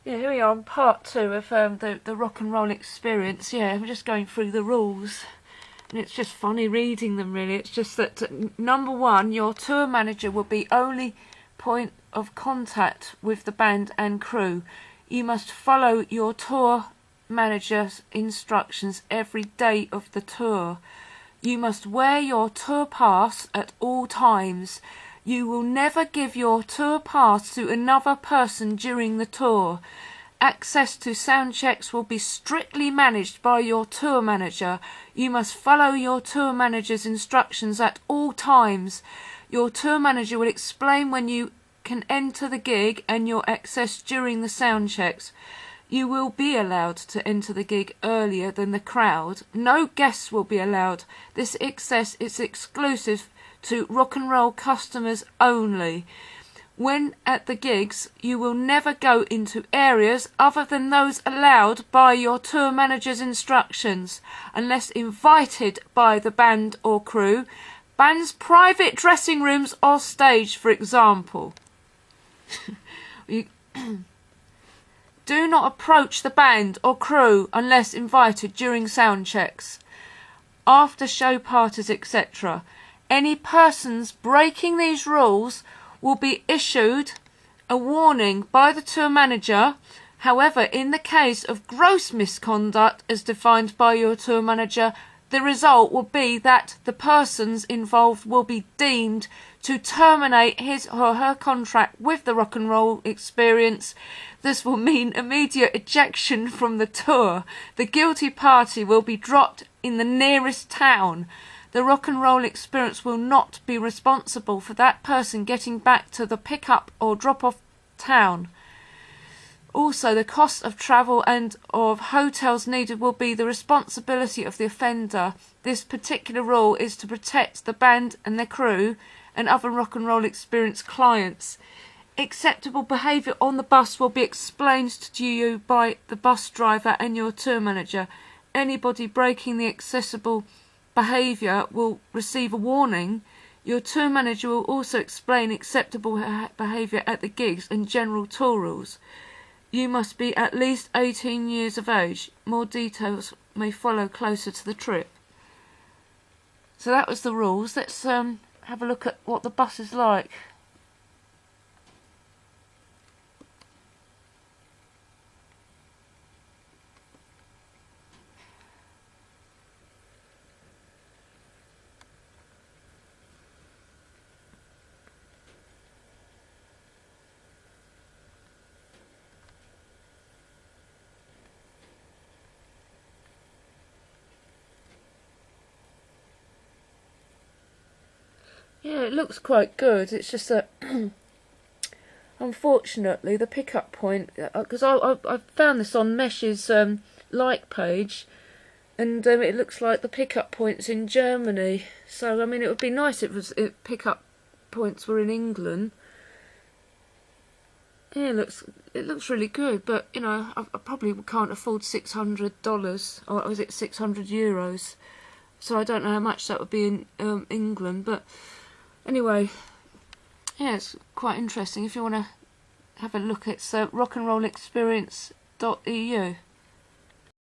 Yeah, here we are on part 2 of the rock and roll experience. Yeah, I'm just going through the rules. And it's just funny reading them, really. It's just that, number 1, your tour manager will be only point of contact with the band and crew. You must follow your tour manager's instructions every day of the tour. You must wear your tour pass at all times. You will never give your tour pass to another person during the tour. Access to sound checks will be strictly managed by your tour manager. You must follow your tour manager's instructions at all times. Your tour manager will explain when you can enter the gig and your access during the sound checks. You will be allowed to enter the gig earlier than the crowd. No guests will be allowed. This access is exclusive to rock and roll customers only. When at the gigs, you will never go into areas other than those allowed by your tour manager's instructions, unless invited by the band or crew. Band's private dressing rooms or stage, for example. Do not approach the band or crew unless invited during sound checks, after show parties, etc. Any persons breaking these rules will be issued a warning by the tour manager. However, in the case of gross misconduct as defined by your tour manager, the result will be that the persons involved will be deemed to terminate his or her contract with the rock and roll experience. This will mean immediate ejection from the tour. The guilty party will be dropped in the nearest town. The rock and roll experience will not be responsible for that person getting back to the pick-up or drop-off town. Also, the cost of travel and of hotels needed will be the responsibility of the offender. This particular rule is to protect the band and their crew and other rock and roll experience clients. Acceptable behaviour on the bus will be explained to you by the bus driver and your tour manager. Anybody breaking the accessible behaviour will receive a warning. Your tour manager will also explain acceptable behaviour at the gigs and general tour rules. You must be at least 18 years of age. More details may follow closer to the trip. So that was the rules. Let's have a look at what the bus is like. Yeah, it looks quite good. It's just that, unfortunately, the pickup point, because I found this on Mesh's like page, and it looks like the pickup point's in Germany. So, I mean, it would be nice if pickup points were in England. Yeah, it looks really good, but, you know, I probably can't afford $600, or was it €600? So I don't know how much that would be in England, but anyway, yeah, it's quite interesting. If you want to have a look, it's rockandrollexperience.eu.